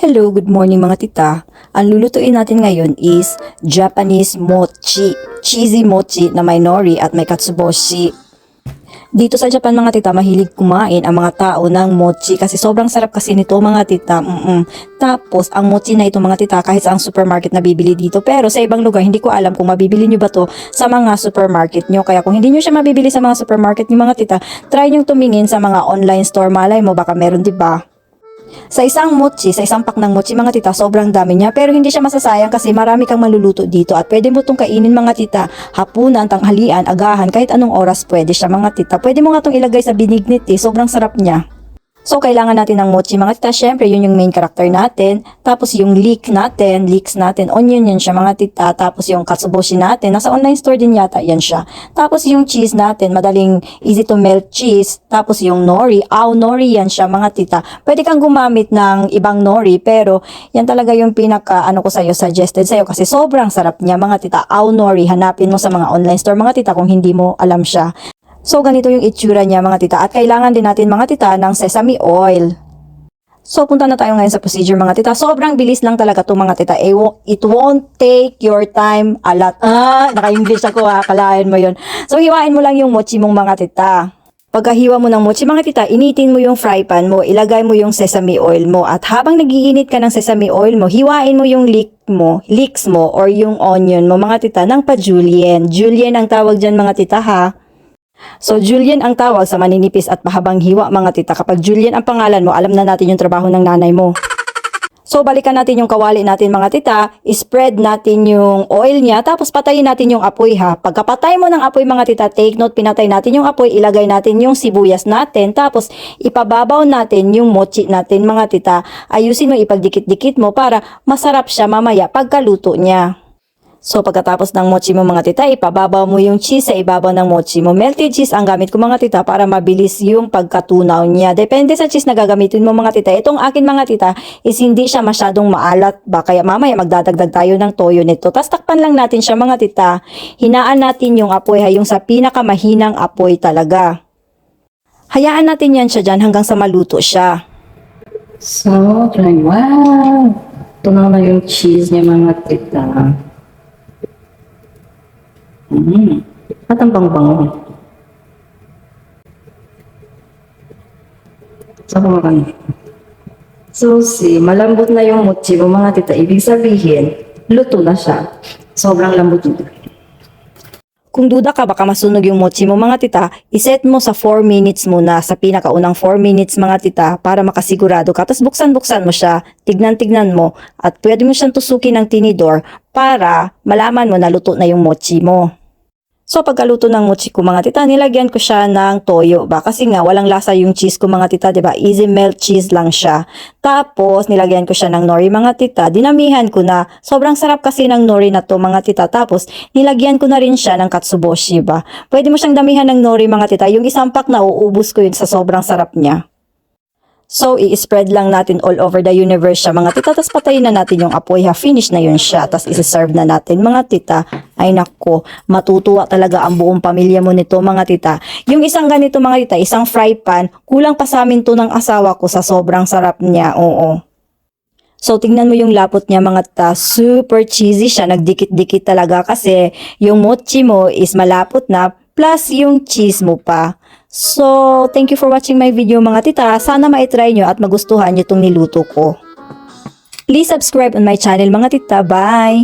Hello, good morning mga tita. Ang lulutuin natin ngayon is Japanese mochi. Cheesy mochi na may nori at may katsuboshi. Dito sa Japan mga tita, mahilig kumain ang mga tao ng mochi kasi sobrang sarap kasi nito mga tita. Tapos, ang mochi na ito mga tita kahit sa ang supermarket na bibili dito. Pero sa ibang lugar, hindi ko alam kung mabibili nyo ba to sa mga supermarket nyo. Kaya kung hindi nyo siya mabibili sa mga supermarket nyo mga tita, try nyo tumingin sa mga online store. Malay mo, baka meron, diba? Sa isang mochi, sa isang pack ng mochi mga tita, sobrang dami niya pero hindi siya masasayang kasi marami kang maluluto dito at pwede mo itong kainin mga tita, hapunan, tanghalian, agahan, kahit anong oras pwede siya mga tita. Pwede mo nga itong ilagay sa benignite, sobrang sarap niya. So, kailangan natin ng mochi mga tita. Syempre, yun yung main character natin. Tapos, yung leeks natin, onion yan siya mga tita. Tapos, yung katsuboshi natin, nasa online store din yata yan siya. Tapos, yung cheese natin, madaling easy to melt cheese. Tapos, yung nori, nori yan siya mga tita. Pwede kang gumamit ng ibang nori, pero yan talaga yung pinaka, suggested sa'yo kasi sobrang sarap niya mga tita. Nori, hanapin mo sa mga online store mga tita kung hindi mo alam siya. So, ganito yung itsura niya mga tita. At kailangan din natin mga tita ng sesame oil. So, punta na tayo ngayon sa procedure mga tita. Sobrang bilis lang talaga to mga tita. It won't take your time a lot. Naka-English ako kalahin mo yun. So, hiwain mo lang yung mochi mong mga tita. Pagkahiwa mo ng mochi mga tita, initin mo yung fry pan mo, ilagay mo yung sesame oil mo. At habang nagiinit ka ng sesame oil mo, hiwain mo yung leeks mo or yung onion mo mga tita ng pa-julienne. Julienne ang tawag dyan mga tita ha. So, Julian ang tawag sa maninipis at mahabang hiwa mga tita. Kapag Julian ang pangalan mo, alam na natin yung trabaho ng nanay mo. So, balikan natin yung kawali natin mga tita, spread natin yung oil niya, tapos patayin natin yung apoy ha. Pagkapatay mo ng apoy mga tita, take note, pinatay natin yung apoy, ilagay natin yung sibuyas natin, tapos ipababaw natin yung mochi natin mga tita. Ayusin mo, ipagdikit-dikit mo para masarap siya mamaya pagkaluto niya. So, pagkatapos ng mochi mo mga tita, ipababaw mo yung cheese sa ibabaw ng mochi mo. Melted cheese ang gamit ko mga tita para mabilis yung pagkatunaw niya. Depende sa cheese na gagamitin mo mga tita. Itong akin mga tita is hindi siya masyadong maalat ba? Kaya mamaya magdadagdag tayo ng toyo nito. Tapos takpan lang natin siya mga tita. Hinaan natin yung apoy, yung sa pinakamahinang apoy talaga. Hayaan natin yan siya dyan hanggang sa maluto siya. So, wow! Tunaw na yung cheese niya mga tita. At ang bang-bango. So, kumakan. So, malambot na yung mochi mo mga tita. Ibig sabihin, luto na siya. Sobrang lambot nito. Kung duda ka baka masunog yung mochi mo mga tita, iset mo sa 4 minutes muna, sa pinakaunang 4 minutes mga tita para makasigurado ka. Tapos buksan-buksan mo siya, tignan-tignan mo at pwede mo siyang tusukin ng tinidor para malaman mo na luto na yung mochi mo. So pagkaluto ng mochi ko mga tita, nilagyan ko siya ng toyo ba? Kasi nga walang lasa yung cheese ko mga tita, 'di ba? Easy melt cheese lang siya. Tapos nilagyan ko siya ng nori mga tita. Dinamihan ko na. Sobrang sarap kasi ng nori na to mga tita. Tapos nilagyan ko na rin siya ng katsuboshi ba? Pwede mo siyang damihan ng nori mga tita. Yung isang pack na uubos ko yun sa sobrang sarap niya. So, i-spread lang natin all over the universe siya mga tita. Tapos patayin na natin yung apoy ha. Finish na yun siya. Tapos isi-serve na natin mga tita. Ay nako, matutuwa talaga ang buong pamilya mo nito mga tita. Yung isang ganito mga tita, isang fry pan, kulang pa sa amin to ng asawa ko sa sobrang sarap niya. Oo. So, tingnan mo yung lapot niya mga tita. Super cheesy siya. Nagdikit-dikit talaga kasi yung mochi mo is malapot na plus yung cheese mo pa. So, thank you for watching my video mga tita. Sana ma-try nyo at magustuhan nyo itong niluto ko. Please subscribe on my channel mga tita. Bye!